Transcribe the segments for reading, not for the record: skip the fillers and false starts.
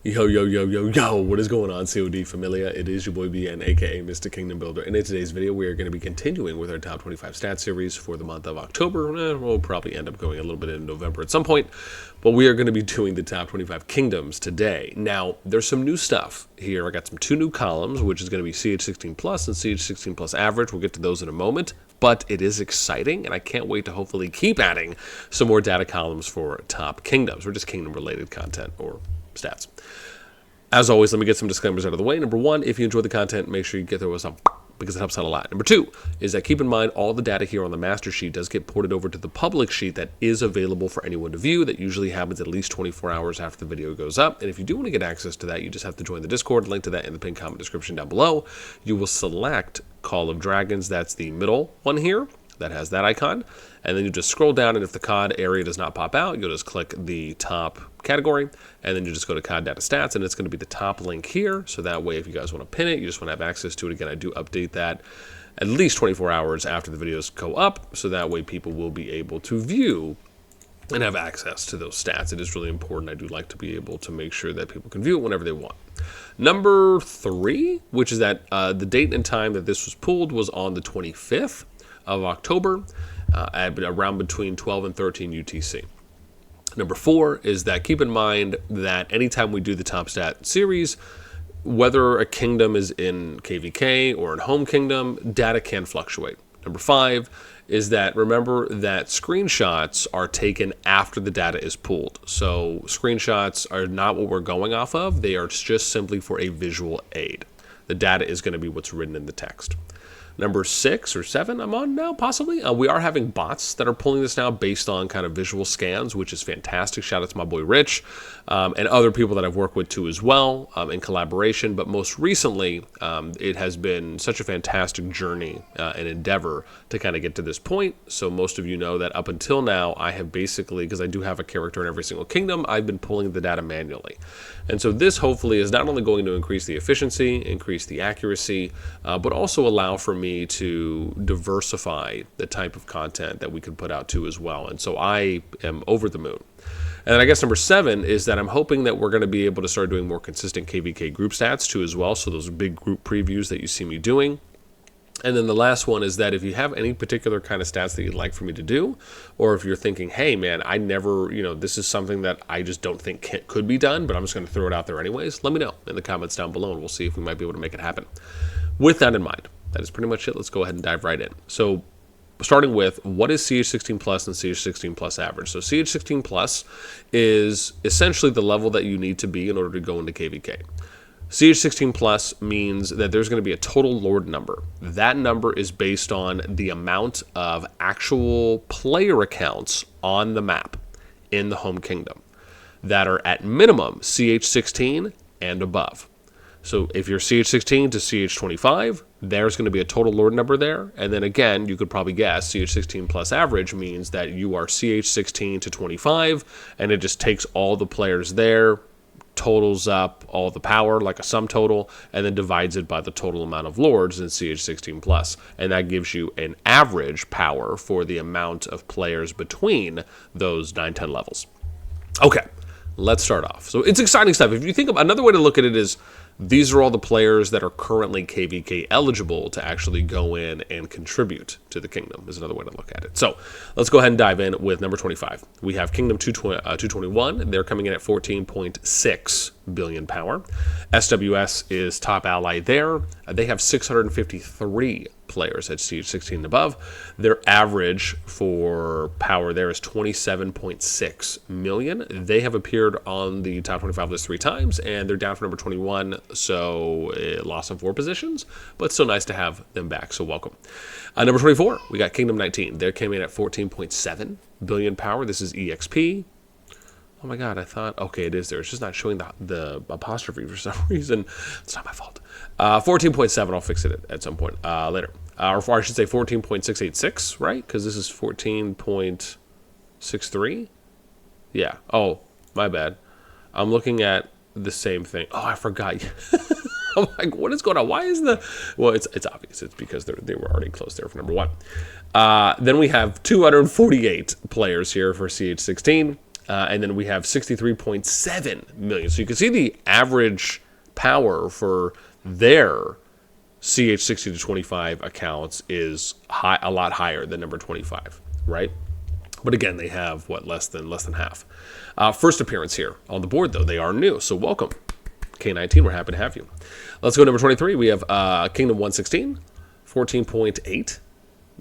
Yo, yo, yo, yo, yo, what is going on, COD Familia? It is your boy BN, aka Mr. Kingdom Builder, and in today's video, we are going to be continuing with our top 25 stat series for the month of October. We'll probably end up going a little bit in November at some point, but we are going to be doing the top 25 kingdoms today. Now, there's some new stuff here. I got two new columns, which is going to be CH16 Plus and CH16 Plus Average. We'll get to those in a moment, but it is exciting, and I can't wait to hopefully keep adding some more data columns for top kingdoms, or just kingdom-related content, or stats. As always, let me get some disclaimers out of the way. Number one, if you enjoy the content, make sure you get there with some, because it helps out a lot. Number two is that keep in mind all the data here on the master sheet does get ported over to the public sheet that is available for anyone to view. That usually happens at least 24 hours after the video goes up. And if you do want to get access to that, you just have to join the Discord. Link to that in the pinned comment description down below. You will select Call of Dragons. That's the middle one here that has that icon, and then you just scroll down, and if the COD area does not pop out, you'll just click the top category, and then you just go to COD data stats, and it's going to be the top link here, so that way if you guys want to pin it, you just want to have access to it. Again, I do update that at least 24 hours after the videos go up, so that way people will be able to view and have access to those stats. It is really important. I do like to be able to make sure that people can view it whenever they want. Number three, which is that the date and time that this was pulled was on the 25th of October, at around between 12 and 13 UTC. Number four is that keep in mind that anytime we do the top stat series, whether a kingdom is in KVK or in home kingdom, data can fluctuate. Number five is that remember that screenshots are taken after the data is pulled. So screenshots are not what we're going off of. They are just simply for a visual aid. The data is going to be what's written in the text. Number 6 or 7 I'm on now, possibly. We are having bots that are pulling this now based on kind of visual scans, which is fantastic. Shout out to my boy Rich and other people that I've worked with too as well in collaboration. But most recently, it has been such a fantastic journey and endeavor to kind of get to this point. So most of you know that up until now, I have basically, because I do have a character in every single kingdom, I've been pulling the data manually. And so this hopefully is not only going to increase the efficiency, increase the accuracy, but also allow for me to diversify the type of content that we can put out too as well. And so I am over the moon. And then I guess number 7 is that I'm hoping that we're going to be able to start doing more consistent KVK group stats too as well. So those big group previews that you see me doing. And then the last one is that if you have any particular kind of stats that you'd like for me to do, or if you're thinking, hey man, I never, this is something that I just don't think could be done, but I'm just going to throw it out there anyways, let me know in the comments down below and we'll see if we might be able to make it happen. With that in mind, that is pretty much it. Let's go ahead and dive right in. So starting with what is CH16 Plus and CH16 Plus Average. So CH16 Plus is essentially the level that you need to be in order to go into KVK. CH16 Plus means that there's going to be a total Lord number. That number is based on the amount of actual player accounts on the map in the home kingdom that are at minimum CH16 and above. So if you're CH16 to CH25, there's going to be a total Lord number there. And then again, you could probably guess CH16 Plus Average means that you are CH16 to 25, and it just takes all the players there, totals up all the power like a sum total, and then divides it by the total amount of lords in CH16 Plus, and that gives you an average power for the amount of players between those 9-10 levels. Okay, let's start off. So it's exciting stuff. If you think of another way to look at it is these are all the players that are currently KVK eligible to actually go in and contribute to the kingdom is another way to look at it. So let's go ahead and dive in with number 25. We have Kingdom 221. They're coming in at 14.6 billion power. SWS is top ally there. They have 653 players at CH16 and above. Their average for power there is 27.6 million. They have appeared on the top 25 list 3 times, and they're down for number 21, so loss of 4 positions, but still nice to have them back, so welcome. Number 24, we got Kingdom 19. They came in at 14.7 billion power. This is EXP. Oh my god, I thought, okay, it is there. It's just not showing the apostrophe for some reason. It's not my fault. 14.7, I'll fix it at some point later. Or I should say 14.686, right? Because this is 14.63. Yeah. Oh, my bad. I'm looking at the same thing. Oh, I forgot. I'm like, what is going on? Why is the... Well, it's obvious. It's because they were already close there for number 1. Then we have 248 players here for CH16. And then we have 63.7 million. So you can see the average power for their CH60 to 25 accounts is a lot higher than number 25, right? But again, they have what, less than half. First appearance here on the board, though. They are new, so welcome. K19, we're happy to have you. Let's go to number 23. We have Kingdom 116, 14.8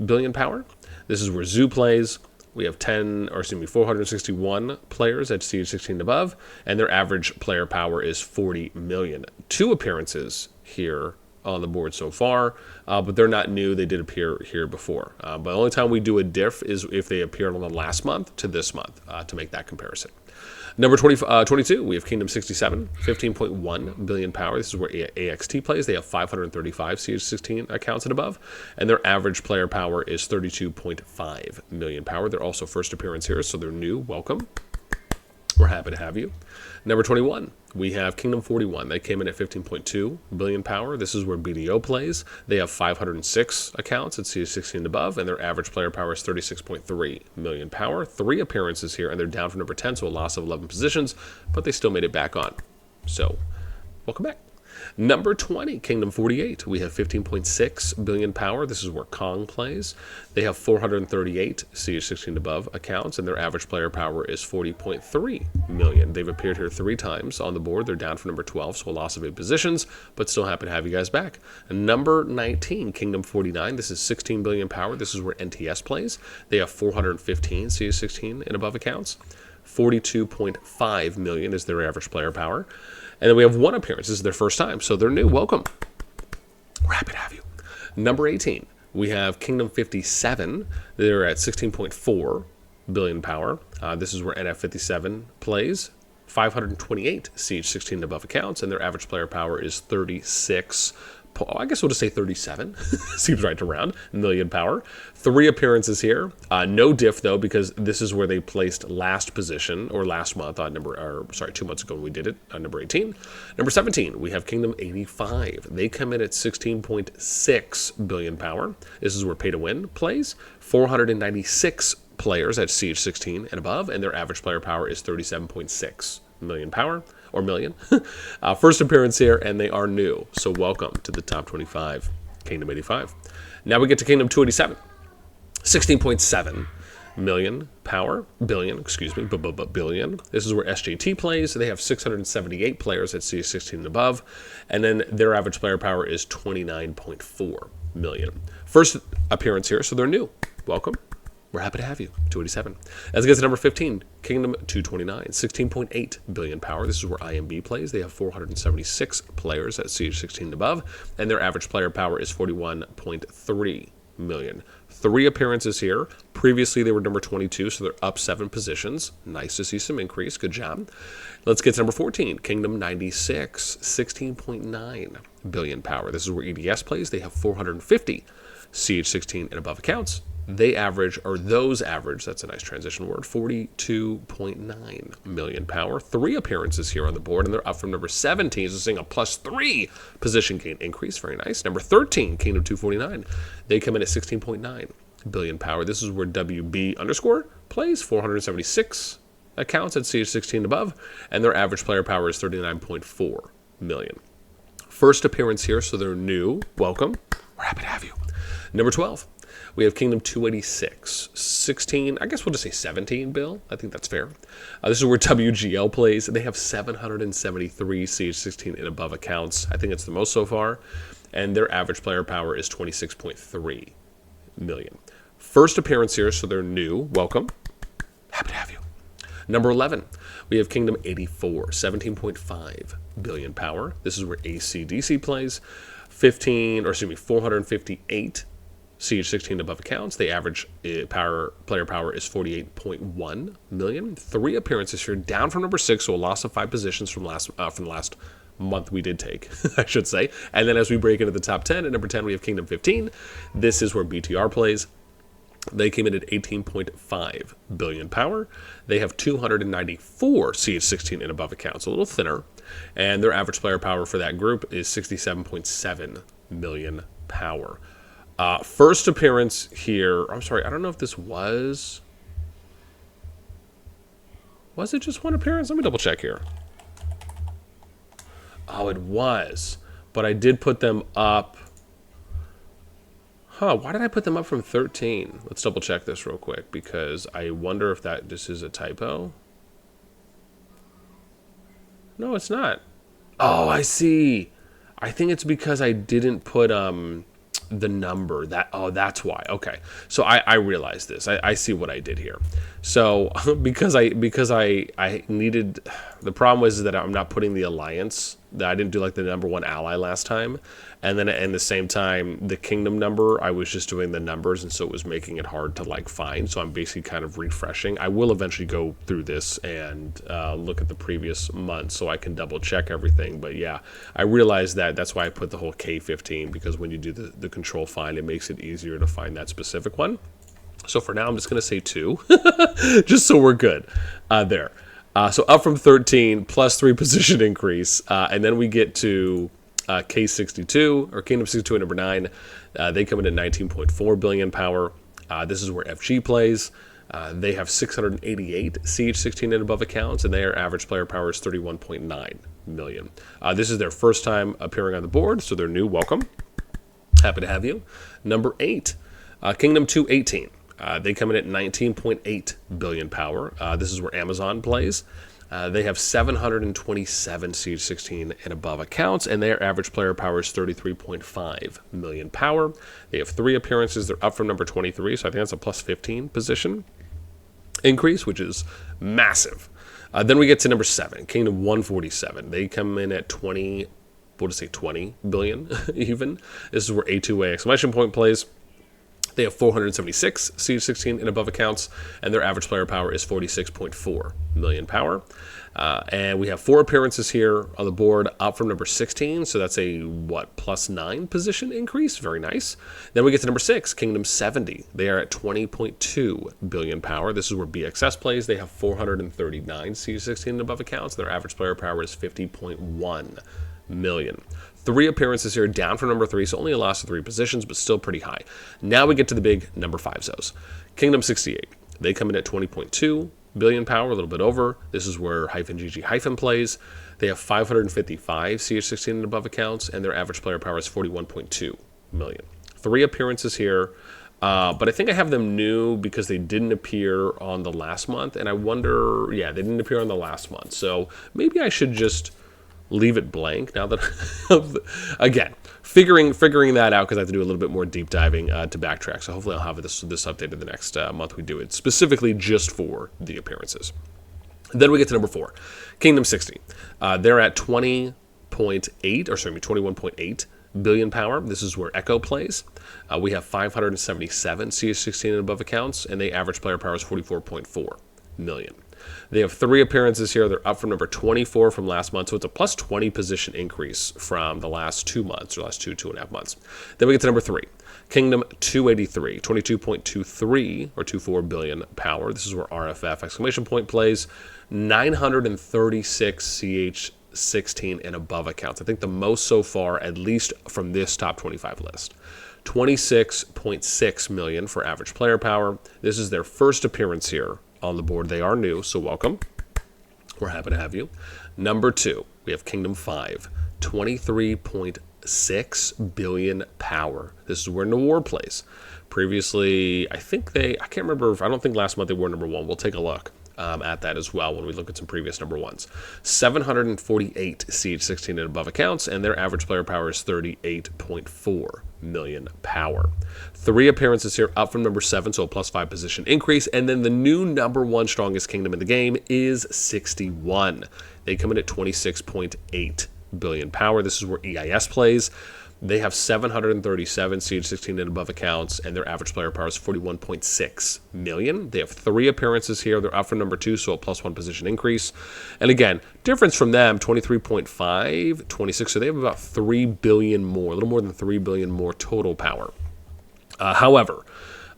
billion power. This is where Zoo plays. We have 461 players at CH16 and above, and their average player power is 40 million. 2 appearances here on the board so far, but they're not new. They did appear here before. But the only time we do a diff is if they appeared on the last month to this month to make that comparison. Number 22, we have Kingdom 67, 15.1 billion power. This is where AXT plays. They have 535 CH16 accounts and above, and their average player power is 32.5 million power. They're also first appearance here, so they're new. Welcome. We're happy to have you. Number 21, we have Kingdom 41. They came in at 15.2 billion power. This is where BDO plays. They have 506 accounts at CH16 and above, and their average player power is 36.3 million power. 3 appearances here, and they're down from number 10, so a loss of 11 positions, but they still made it back on. So, welcome back. Number 20, Kingdom 48. We have 15.6 billion power. This is where Kong plays. They have 438 CH16 and above accounts, and their average player power is 40.3 million. They've appeared here 3 times on the board. They're down for number 12, so a loss of 8 positions, but still happy to have you guys back. Number 19, Kingdom 49. This is 16 billion power. This is where NTS plays. They have 415 CH16 and above accounts. 42.5 million is their average player power. And then we have 1 appearance. This is their first time, so they're new. Welcome. We're happy to have you. Number 18, we have Kingdom 57. They're at 16.4 billion power. This is where NF57 plays. 528 CH16 and above accounts, and their average player power is 36. I guess we'll just say 37. Seems right to round. Million power. 3 appearances here. No diff, though, because this is where they placed last position, or last month on 2 months ago when we did it, on number 18. Number 17, we have Kingdom 85. They come in at 16.6 billion power. This is where Pay to Win plays. 496 players at CH16 and above, and their average player power is 37.6 million power. Or million. First appearance here, and they are new. So welcome to the top 25, Kingdom 85. Now we get to Kingdom 287. 16.7 million power. Billion. This is where SJT plays. They have 678 players at CH16 and above. And then their average player power is 29.4 million. First appearance here, so they're new. Welcome. We're happy to have you. 287. As it gets to number 15, Kingdom 229, 16.8 billion power. This is where IMB plays. They have 476 players at CH16 and above, and their average player power is 41.3 million. 3 appearances here. Previously, they were number 22, so they're up 7 positions. Nice to see some increase. Good job. Let's get to number 14, Kingdom 96, 16.9 billion power. This is where EDS plays. They have 450 CH16 and above accounts. They average, or those average, that's a nice transition word, 42.9 million power. 3 appearances here on the board, and they're up from number 17, so seeing a +3 position gain increase. Very nice. Number 13, Kingdom 249. They come in at 16.9 billion power. This is where WB underscore plays, 476 accounts at CH16 and above, and their average player power is 39.4 million. First appearance here, so they're new. Welcome. We're happy to have you. Number 12. We have Kingdom 286, 16, I guess we'll just say 17, Bill. I think that's fair. This is where WGL plays. They have 773 CH16 and above accounts. I think it's the most so far. And their average player power is 26.3 million. First appearance here, so they're new. Welcome. Happy to have you. Number 11, we have Kingdom 84, 17.5 billion power. This is where ACDC plays. 458 CH16 above accounts. The average player power is 48.1 million. 3 appearances here, down from number 6, so a loss of 5 positions from the last month we did take, I should say. And then as we break into the top 10, at number 10 we have Kingdom 15. This is where BTR plays. They came in at 18.5 billion power. They have 294 CH16 and above accounts, a little thinner. And their average player power for that group is 67.7 million power. First appearance here, I'm sorry, I don't know if this was... Was it just one appearance? Let me double check here. Oh, it was. But I did put them up. Huh, why did I put them up from 13? Let's double check this real quick, because I wonder if that just is a typo. No, it's not. Oh, I see. I think it's because I didn't put the number. That's why. Okay. So I realized this. I see what I did here. So because I needed, the problem was that I'm not putting the alliance, that I didn't do like the #1 ally last time. And then at the same time, the kingdom number, I was just doing the numbers, and so it was making it hard to like find. So I'm basically kind of refreshing. I will eventually go through this and look at the previous month so I can double check everything. But yeah, I realized that's why I put the whole K15, because when you do the control find, it makes it easier to find that specific one. So for now, I'm just going to say 2, just so we're good there. So up from 13, +3 position increase. And then we get to K62, or Kingdom 62 at number 9. They come in at 19.4 billion power. This is where FG plays. They have 688 CH16 and above accounts, and their average player power is 31.9 million. This is their first time appearing on the board, so they're new. Welcome. Happy to have you. Number 8, Kingdom 218. They come in at 19.8 billion power. This is where Amazon plays. They have 727 CH16 and above accounts, and their average player power is 33.5 million power. They have 3 appearances. They're up from number 23, so I think that's a +15 position increase, which is massive. Then we get to number 7, Kingdom 147. They come in at 20 billion even. This is where A2A exclamation point plays. They have 476 CH16 and above accounts, and their average player power is 46.4 million power. And we have 4 appearances here on the board, up from number 16, so that's a, +9 position increase? Very nice. Then we get to number 6, Kingdom 70. They are at 20.2 billion power. This is where BXS plays. They have 439 CH16 and above accounts. Their average player power is 50.1 million. 3 appearances here, down from number 3, so only a loss of 3 positions, but still pretty high. Now we get to the big number 5 Zos. Kingdom 68. They come in at 20.2 billion power, a little bit over. This is where -GG- plays. They have 555 CH16 and above accounts, and their average player power is 41.2 million. 3 appearances here, but I think I have them new because they didn't appear on the last month, and I wonder, yeah, they didn't appear on the last month, so maybe I should just leave it blank now that again figuring that out, because I have to do a little bit more deep diving to backtrack. So hopefully I'll have this updated the next month we do it, specifically just for the appearances. Then we get to number 4, Kingdom 60. They're at 21.8 billion power. This is where Echo plays. We have 577 CH16 and above accounts, and they average player power is 44.4 million. They have 3 appearances here. They're up from number 24 from last month, so it's a +20 position increase from the last 2 months, or last 2.5 months. Then we get to number 3, Kingdom 283, 22.23 or 24 billion power. This is where RFF exclamation point plays. 936 CH16 and above accounts. I think the most so far, at least from this top 25 list. 26.6 million for average player power. This is their first appearance here on the board. They are new, so welcome. We're happy to have you. Number 2, we have Kingdom 5, 23.6 billion power. This is where Noir plays. Previously, I can't remember, I don't think last month they were number 1. We'll take a look at that as well when we look at some previous number 1s. 748 CH16 and above accounts, and their average player power is 38.4 million power. 3 appearances here, up from number 7, so a +5 position increase. And then the new number 1 strongest kingdom in the game is 61. They come in at 26.8 billion power. This is where EIS plays. They have 737 CH16 and above accounts, and their average player power is 41.6 million. They have 3 appearances here. They're up from number 2, so a +1 position increase. And again, difference from them, 23.5, 26, so they have about 3 billion more, a little more than 3 billion more total power. However,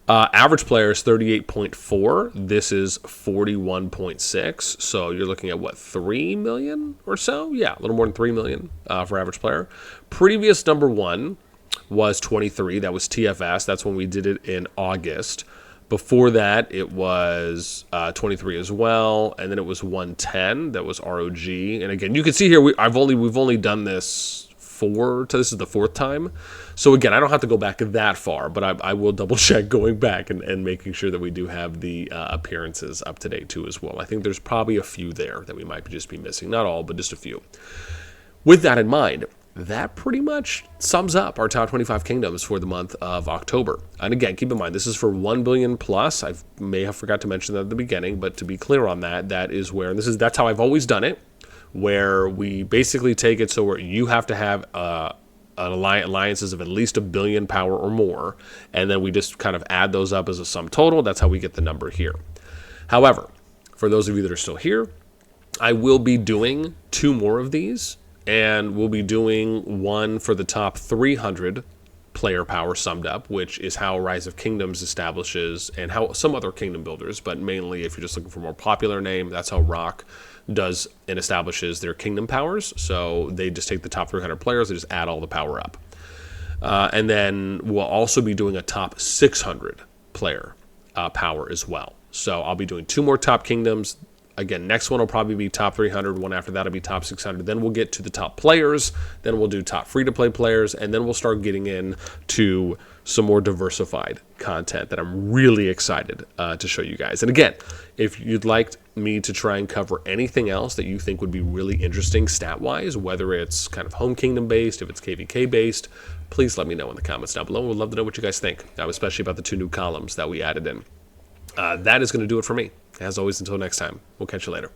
average player is 38.4. This is 41.6. So you're looking at, 3 million or so? Yeah, a little more than 3 million for average player. Previous number 1 was 23. That was TFS. That's when we did it in August. Before that, it was 23 as well, and then it was 110. That was ROG. And again, you can see here we've only done this this is the fourth time. So again, I don't have to go back that far, but I will double check going back and making sure that we do have the appearances up to date too as well. I think there's probably a few there that we might just be missing. Not all, but just a few. With that in mind, that pretty much sums up our top 25 kingdoms for the month of October. And again, keep in mind, this is for 1 billion plus. I may have forgot to mention that at the beginning, but to be clear on that, that is where, and that's how I've always done it, where we basically take it so where you have to have alliances of at least 1 billion power or more, and then we just kind of add those up as a sum total. That's how we get the number here. However, for those of you that are still here, I will be doing 2 more of these, and we'll be doing one for the top 300 player power summed up, which is how Rise of Kingdoms establishes, and how some other kingdom builders, but mainly if you're just looking for a more popular name, that's how Rock does and establishes their kingdom powers. So they just take the top 300 players, they just add all the power up. And then we'll also be doing a top 600 player power as well. So I'll be doing 2 more top kingdoms. Again, next one will probably be top 300. One after that will be top 600. Then we'll get to the top players. Then we'll do top free-to-play players. And then we'll start getting into some more diversified content that I'm really excited to show you guys. And again, if you'd like me to try and cover anything else that you think would be really interesting stat-wise, whether it's kind of home kingdom-based, if it's KVK-based, please let me know in the comments down below. We'd love to know what you guys think, especially about the 2 new columns that we added in. That is going to do it for me. As always, until next time, we'll catch you later.